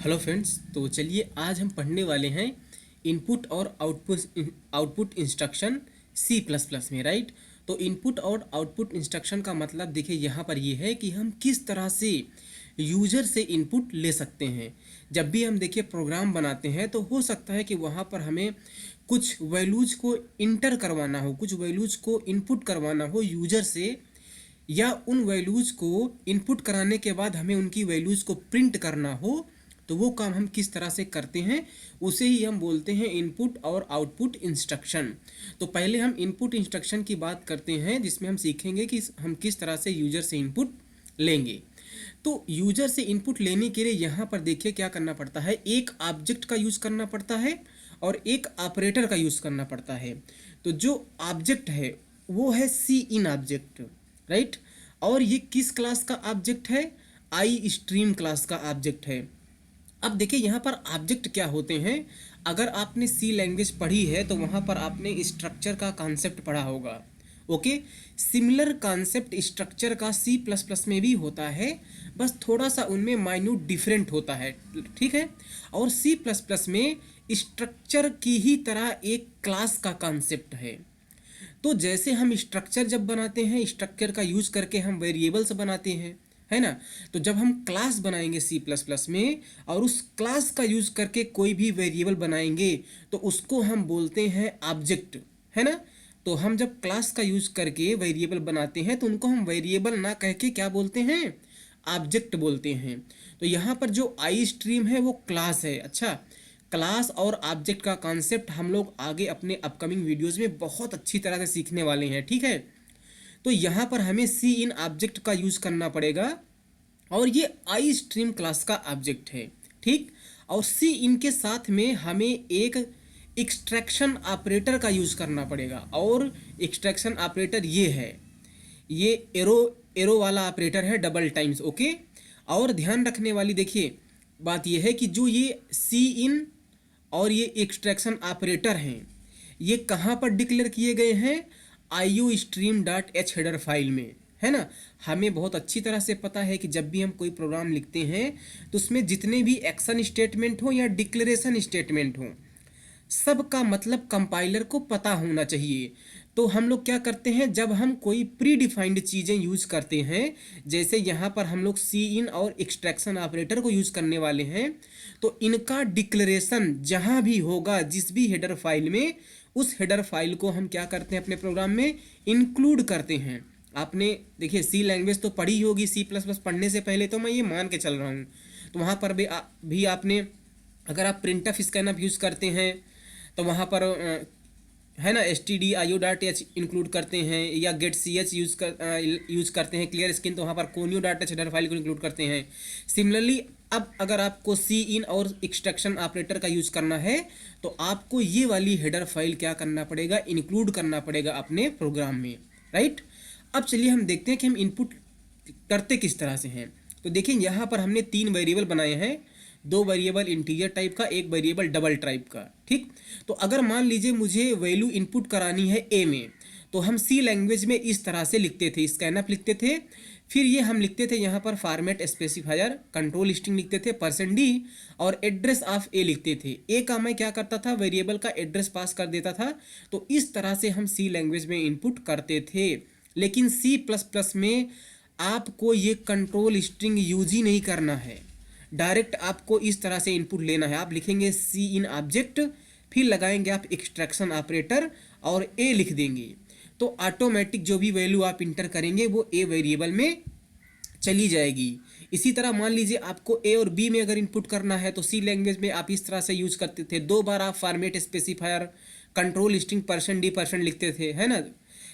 Hello friends, तो चलिए आज हम पढ़ने वाले हैं इनपुट और output instruction C plus plus में। राइट। तो इनपुट और आउटपुट इंस्ट्रक्शन का मतलब देखिए यहाँ पर ये है कि हम किस तरह से यूजर से इनपुट ले सकते हैं। जब भी हम देखिए प्रोग्राम बनाते हैं तो हो सकता है कि वहाँ पर हमें कुछ वैल्यूज़ को इंटर करवाना हो, कुछ वैल्यूज़ को इनपुट करवाना हो यूजर से, या उन वैल्यूज़ को इनपुट कराने के बाद हमें उनकी वैल्यूज़ को प्रिंट करना हो। तो वो काम हम किस तरह से करते हैं उसे ही हम बोलते हैं इनपुट और आउटपुट इंस्ट्रक्शन। तो पहले हम इनपुट इंस्ट्रक्शन की बात करते हैं, जिसमें हम सीखेंगे कि हम किस तरह से यूजर से इनपुट लेंगे। तो यूजर से इनपुट लेने के लिए यहाँ पर देखिए क्या करना पड़ता है, एक ऑब्जेक्ट का यूज़ करना पड़ता है और एक ऑपरेटर का यूज़ करना पड़ता है। तो जो ऑब्जेक्ट है वो है सी इन ऑब्जेक्ट। राइट। और ये किस क्लास का ऑब्जेक्ट है? आई स्ट्रीम क्लास का ऑब्जेक्ट है। अब देखिए यहाँ पर ऑब्जेक्ट क्या होते हैं। अगर आपने सी लैंग्वेज पढ़ी है तो वहाँ पर आपने स्ट्रक्चर का कॉन्सेप्ट पढ़ा होगा। ओके। सिमिलर कॉन्सेप्ट स्ट्रक्चर का सी प्लस प्लस में भी होता है, बस थोड़ा सा उनमें माइन्यूट डिफरेंट होता है। ठीक है। और सी प्लस प्लस में स्ट्रक्चर की ही तरह एक क्लास का कॉन्सेप्ट है। तो जैसे हम स्ट्रक्चर जब बनाते हैं, स्ट्रक्चर का यूज करके हम वेरिएबल्स बनाते हैं, है ना। तो जब हम क्लास बनाएंगे सी प्लस प्लस में और उस क्लास का यूज करके कोई भी वेरिएबल बनाएंगे तो उसको हम बोलते हैं ऑब्जेक्ट, है ना। तो हम जब क्लास का यूज करके वेरिएबल बनाते हैं तो उनको हम वेरिएबल ना कह के क्या बोलते हैं? ऑब्जेक्ट बोलते हैं। तो यहाँ पर जो आई स्ट्रीम है वो क्लास है। अच्छा, क्लास और ऑब्जेक्ट का कॉन्सेप्ट हम लोग आगे अपने अपकमिंग वीडियोस में बहुत अच्छी तरह से सीखने वाले हैं। ठीक है। तो यहाँ पर हमें सी इन ऑब्जेक्ट का यूज़ करना पड़ेगा और ये आई स्ट्रीम क्लास का ऑब्जेक्ट है। ठीक। और सी इन के साथ में हमें एक एक्सट्रैक्शन ऑपरेटर का यूज़ करना पड़ेगा और एक्सट्रैक्शन ऑपरेटर ये है, ये एरो एरो वाला ऑपरेटर है, डबल टाइम्स। ओके। और ध्यान रखने वाली देखिए बात यह है कि जो ये सी इन और ये एक्सट्रैक्शन ऑपरेटर हैं, ये कहाँ पर डिक्लेयर किए गए हैं? IO stream dot H header file में, है ना। हमें बहुत अच्छी तरह से पता है कि जब भी हम कोई प्रोग्राम लिखते हैं तो उसमें जितने भी एक्शन स्टेटमेंट हो या डिक्लेरेशन स्टेटमेंट हो, सबका मतलब कंपाइलर को पता होना चाहिए। तो हम लोग क्या करते हैं, जब हम कोई प्री डिफाइंड चीज़ें यूज़ करते हैं, जैसे यहाँ पर हम लोग सी इन और एक्सट्रैक्शन ऑपरेटर को यूज़ करने वाले हैं, तो इनका डिक्लेरेशन जहाँ भी होगा जिस भी हेडर फाइल में, उस हेडर फाइल को हम क्या करते हैं अपने प्रोग्राम में इंक्लूड करते हैं। आपने देखिए सी लैंग्वेज तो पढ़ी होगी, सी प्लस प्लस पढ़ने से पहले तो मैं ये मान के चल रहा हूँ। तो वहाँ पर भी आपने, अगर आप प्रिंट ऑफ स्कैनअप यूज़ करते हैं तो वहाँ पर है ना stdio.h इंक्लूड करते हैं, या गेट सी एच यूज़ करते हैं, क्लियर स्क्रीन तो वहाँ पर conio.h हेडर फाइल को इंक्लूड करते हैं। सिमिलरली अब अगर आपको सी इन और एक्सट्रैक्शन ऑपरेटर का यूज़ करना है तो आपको ये वाली हेडर फाइल क्या करना पड़ेगा? इंक्लूड करना पड़ेगा अपने प्रोग्राम में। राइट। अब चलिए हम देखते हैं कि हम इनपुट करते किस तरह से हैं। तो देखिए यहाँ पर हमने 3 वेरिएबल बनाए हैं, 2 वेरिएबल इंटीजर टाइप का, एक वेरिएबल डबल टाइप का। ठीक। तो अगर मान लीजिए मुझे वैल्यू इनपुट करानी है ए में, तो हम सी लैंग्वेज में इस तरह से लिखते थे, स्कैनअप लिखते थे, फिर ये हम लिखते थे यहाँ पर फॉर्मेट स्पेसिफायर, कंट्रोल स्ट्रिंग लिखते थे, %d और एड्रेस ऑफ ए लिखते थे। ए का मैं क्या करता था, वेरिएबल का एड्रेस पास कर देता था। तो इस तरह से हम सी लैंग्वेज में इनपुट करते थे। लेकिन सी प्लस प्लस में आपको ये कंट्रोल स्ट्रिंग यूज ही नहीं करना है, डायरेक्ट आपको इस तरह से इनपुट लेना है। आप लिखेंगे सी इन ऑब्जेक्ट, फिर लगाएंगे आप एक्सट्रैक्शन ऑपरेटर और ए लिख देंगे, तो ऑटोमेटिक जो भी वैल्यू आप इंटर करेंगे वो ए वेरिएबल में चली जाएगी। इसी तरह मान लीजिए आपको ए और बी में अगर इनपुट करना है तो सी लैंग्वेज में आप इस तरह से यूज करते थे, 2 बार आप format specifier, control string %d% लिखते थे, है ना।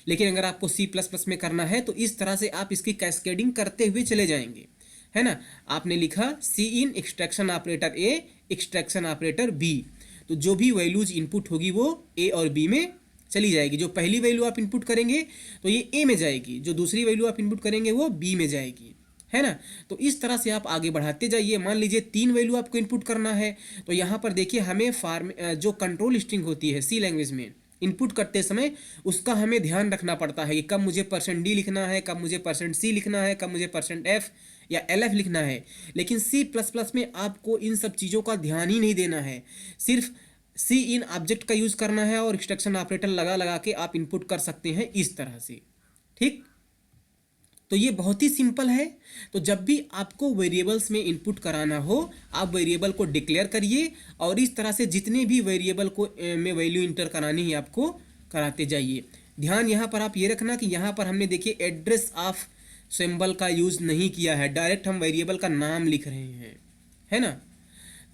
लेकिन अगर आपको सी प्लस प्लस में करना है तो इस तरह से आप इसकी कैस्केडिंग करते हुए चले जाएंगे, है ना। आपने लिखा C in extraction operator A, extraction operator B, तो जो भी वैल्यूज इनपुट होगी वो ए और बी में चली जाएगी। जो पहली वैल्यू आप इनपुट करेंगे तो ये ए में जाएगी, जो दूसरी वैल्यू आप इनपुट करेंगे वो बी में जाएगी, है ना। तो इस तरह से आप आगे बढ़ाते जाइए। मान लीजिए 3 वैल्यू आपको इनपुट करना है, तो यहाँ पर देखिए हमें जो कंट्रोल स्ट्रिंग होती है सी लैंग्वेज में इनपुट करते समय, उसका हमें ध्यान रखना पड़ता है कि कब मुझे %d लिखना है, कब मुझे %c लिखना है, कब मुझे %f या LF लिखना है। लेकिन C++ में आपको इन सब चीज़ों का ध्यान ही नहीं देना है, सिर्फ सी इन ऑब्जेक्ट का यूज़ करना है और एक्सट्रैक्शन ऑपरेटर लगा लगा के आप इनपुट कर सकते हैं इस तरह से। ठीक, तो ये बहुत ही सिंपल है। तो जब भी आपको वेरिएबल्स में इनपुट कराना हो, आप वेरिएबल को डिक्लेयर करिए और इस तरह से जितने भी वेरिएबल को में वैल्यू इंटर करानी है आपको कराते जाइए। ध्यान यहाँ पर आप ये रखना कि यहाँ पर हमने देखिए एड्रेस ऑफ सिंबल का यूज़ नहीं किया है, डायरेक्ट हम वेरिएबल का नाम लिख रहे हैं, है ना।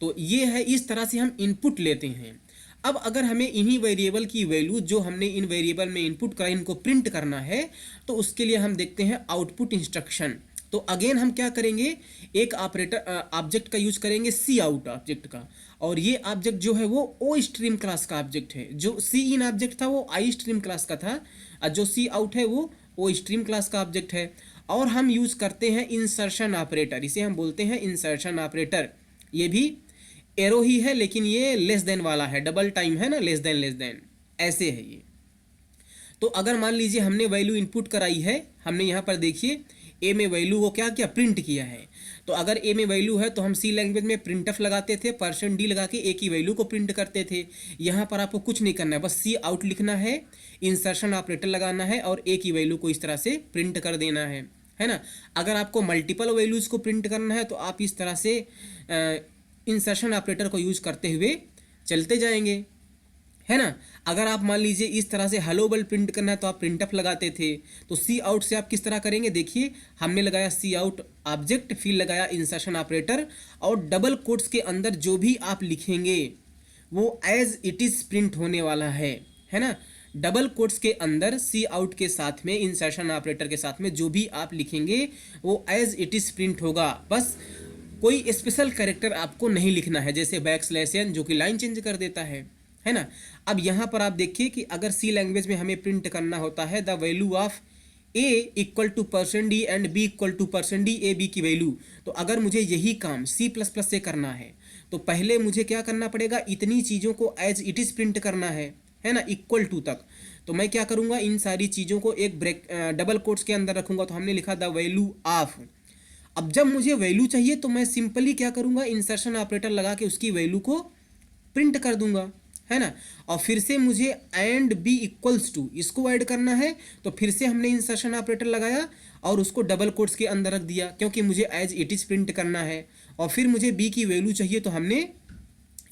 तो ये है, इस तरह से हम इनपुट लेते हैं। अब अगर हमें इन्हीं वेरिएबल की वैल्यू जो हमने इन वेरिएबल में इनपुट करा इनको प्रिंट करना है, तो उसके लिए हम देखते हैं आउटपुट इंस्ट्रक्शन। तो अगेन हम क्या करेंगे, एक ऑपरेटर ऑब्जेक्ट का यूज करेंगे सी आउट ऑब्जेक्ट का, और ये ऑब्जेक्ट जो है वो ओ स्ट्रीम क्लास का ऑब्जेक्ट है। जो सी इन ऑब्जेक्ट था वो आई स्ट्रीम क्लास का था, और जो सी आउट है वो ओ स्ट्रीम क्लास का ऑब्जेक्ट है। और हम यूज करते हैं इंसर्शन ऑपरेटर, इसे हम बोलते हैं इंसर्शन ऑपरेटर। ये भी एरो ही है लेकिन ये लेस देन वाला है, डबल टाइम है ना, लेस देन ऐसे है ये। तो अगर मान लीजिए हमने वैल्यू इनपुट कराई है, हमने यहाँ पर देखिए ए में वैल्यू को क्या किया, प्रिंट किया है। तो अगर ए में वैल्यू है तो हम सी लैंग्वेज में प्रिंटफ लगाते थे, %d लगा के ए की वैल्यू को प्रिंट करते थे। यहाँ पर आपको कुछ नहीं करना है, बस सी आउट लिखना है, इंसर्शन ऑपरेटर लगाना है और ए की वैल्यू को इस तरह से प्रिंट कर देना है ना। अगर आपको मल्टीपल वैल्यूज़ को प्रिंट करना है तो आप इस तरह से इंसर्शन ऑपरेटर को यूज करते हुए चलते जाएंगे, है ना। अगर आप मान लीजिए इस तरह से हेलो वर्ल्ड प्रिंट करना है तो आप प्रिंटफ लगाते थे। तो सी आउट से आप किस तरह करेंगे, देखिए हमने लगाया सी आउट ऑब्जेक्ट, फिर लगाया इंसर्शन ऑपरेटर, और डबल कोट्स के अंदर जो भी आप लिखेंगे वो एज इट इज प्रिंट होने वाला है ना। डबल कोट्स के अंदर सी आउट के साथ में इंसर्शन ऑपरेटर के साथ में जो भी आप लिखेंगे वो एज इट इज प्रिंट होगा। बस कोई स्पेशल कैरेक्टर आपको नहीं लिखना है, जैसे बैकस्लैश जो कि लाइन चेंज कर देता है ना। अब यहाँ पर आप देखिए कि अगर सी लैंग्वेज में हमें प्रिंट करना होता है the value of A equal to %d and B equal to %d, A B की वैल्यू। तो अगर मुझे यही काम C++ से करना है तो पहले मुझे क्या करना पड़ेगा, इतनी चीज़ों को एज इट इज़ प्रिंट करना है ना, इक्वल टू तक। तो मैं क्या करूँगा, इन सारी चीज़ों को एक ब्रेक डबल कोट्स के अंदर रखूँगा। तो हमने लिखा द वैल्यू ऑफ। अब जब मुझे वैल्यू चाहिए तो मैं सिंपली क्या करूँगा, इंसर्शन ऑपरेटर लगा के उसकी वैल्यू को प्रिंट कर दूंगा, है ना। और फिर से मुझे एंड बी इक्वल्स टू इसको ऐड करना है, तो फिर से हमने इंसर्शन ऑपरेटर लगाया और उसको डबल कोट्स के अंदर रख दिया, क्योंकि मुझे एज इट इज प्रिंट करना है। और फिर मुझे बी की वैल्यू चाहिए तो हमने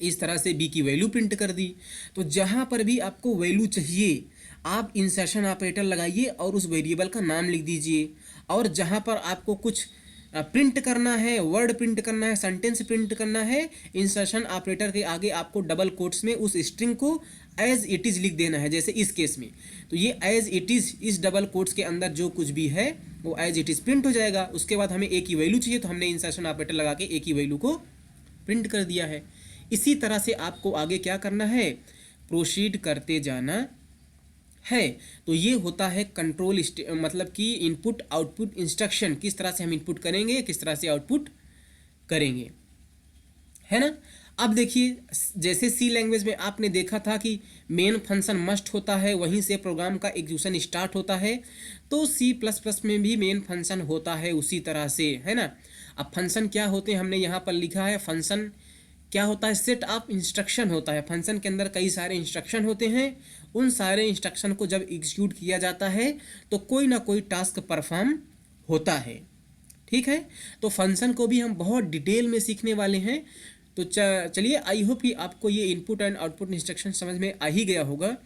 इस तरह से बी की वैल्यू प्रिंट कर दी। तो जहाँ पर भी आपको वैल्यू चाहिए आप इंसर्शन ऑपरेटर लगाइए और उस वेरिएबल का नाम लिख दीजिए। और जहाँ पर आपको कुछ प्रिंट करना है, वर्ड प्रिंट करना है, सेंटेंस प्रिंट करना है, इंसर्शन ऑपरेटर के आगे आपको डबल कोट्स में उस स्ट्रिंग को एज इट इज़ लिख देना है, जैसे इस केस में। तो ये एज इट इज़ इस डबल कोट्स के अंदर जो कुछ भी है वो एज इट इज़ प्रिंट हो जाएगा। उसके बाद हमें ए की वैल्यू चाहिए तो हमने इंसर्शन ऑपरेटर लगा के ए की वैल्यू को प्रिंट कर दिया है। इसी तरह से आपको आगे क्या करना है, प्रोसीड करते जाना है। तो ये होता है कंट्रोल, मतलब कि इनपुट आउटपुट इंस्ट्रक्शन, किस तरह से हम इनपुट करेंगे, किस तरह से आउटपुट करेंगे, है ना। अब देखिए जैसे सी लैंग्वेज में आपने देखा था कि मेन फंक्शन मस्ट होता है, वहीं से प्रोग्राम का एग्जीक्यूशन स्टार्ट होता है। तो C++ में भी मेन फंक्शन होता है उसी तरह से, है ना। अब फंक्शन क्या होते हैं, हमने यहाँ पर लिखा है फंक्शन क्या होता है, सेट ऑफ इंस्ट्रक्शन होता है। फंक्शन के अंदर कई सारे इंस्ट्रक्शन होते हैं, उन सारे इंस्ट्रक्शन को जब एग्जीक्यूट किया जाता है तो कोई ना कोई टास्क परफॉर्म होता है, ठीक है। तो फंक्शन को भी हम बहुत डिटेल में सीखने वाले हैं। तो चलिए, आई होप कि आपको ये इनपुट एंड आउटपुट इंस्ट्रक्शन समझ में आ ही गया होगा।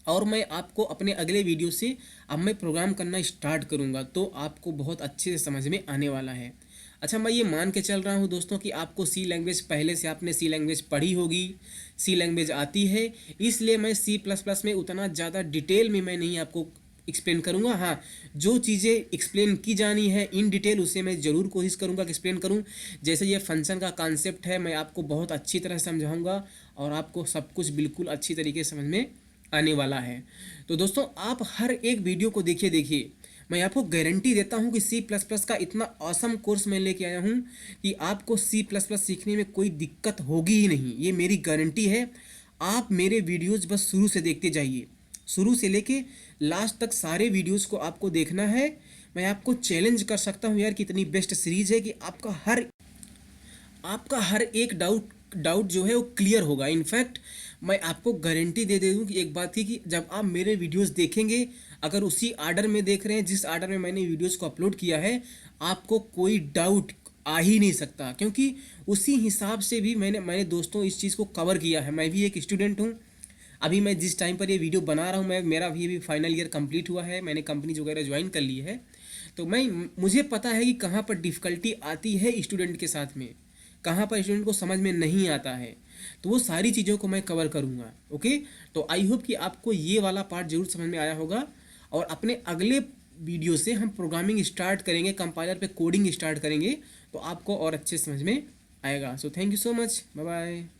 और मैं आपको अपने अगले वीडियो से अब मैं प्रोग्राम करना स्टार्ट करूँगा, तो आपको बहुत अच्छे से समझ में आने वाला है। अच्छा, मैं ये मान के चल रहा हूँ दोस्तों कि आपको सी लैंग्वेज पहले से आपने सी लैंग्वेज पढ़ी होगी, सी लैंग्वेज आती है, इसलिए मैं C++ में उतना ज़्यादा डिटेल में मैं नहीं आपको एक्सप्लेन करूँगा। हाँ, जो चीज़ें एक्सप्लेन की जानी है इन डिटेल उसे मैं ज़रूर कोशिश करूँगा कि एक्सप्लेन करूँ। जैसे ये फंक्शन का कॉन्सेप्ट है, मैं आपको बहुत अच्छी तरह समझाऊँगा और आपको सब कुछ बिल्कुल अच्छी तरीके से समझ में आने वाला है। तो दोस्तों आप हर एक वीडियो को देखिए, मैं आपको गारंटी देता हूं कि C++ का इतना ऑसम कोर्स मैं लेके आया हूं कि आपको C++ सीखने में कोई दिक्कत होगी ही नहीं, ये मेरी गारंटी है। आप मेरे वीडियोस बस शुरू से देखते जाइए, शुरू से लेके लास्ट तक सारे वीडियोस को आपको देखना है। मैं आपको चैलेंज कर सकता हूँ यार कि इतनी बेस्ट सीरीज है कि आपका हर एक डाउट जो है वो क्लियर होगा। इनफैक्ट मैं आपको गारंटी दे दूँ कि एक बात कि जब आप मेरे वीडियोस देखेंगे, अगर उसी आर्डर में देख रहे हैं जिस आर्डर में मैंने वीडियोस को अपलोड किया है, आपको कोई डाउट आ ही नहीं सकता, क्योंकि उसी हिसाब से भी मैंने दोस्तों इस चीज़ को कवर किया है। मैं भी एक स्टूडेंट हूँ। अभी मैं जिस टाइम पर ये वीडियो बना रहा हूँ, मेरा भी फाइनल ईयर कंप्लीट हुआ है, मैंने कंपनीज वगैरह ज्वाइन कर ली है। तो मुझे पता है कि कहाँ पर डिफ़िकल्टी आती है स्टूडेंट के साथ में, कहाँ पर स्टूडेंट को समझ में नहीं आता है। तो वो सारी चीज़ों को मैं कवर करूँगा। ओके, तो आई होप कि आपको ये वाला पार्ट जरूर समझ में आया होगा। और अपने अगले वीडियो से हम प्रोग्रामिंग स्टार्ट करेंगे, कंपाइलर पे कोडिंग स्टार्ट करेंगे, तो आपको और अच्छे समझ में आएगा। So thank you so much, bye bye.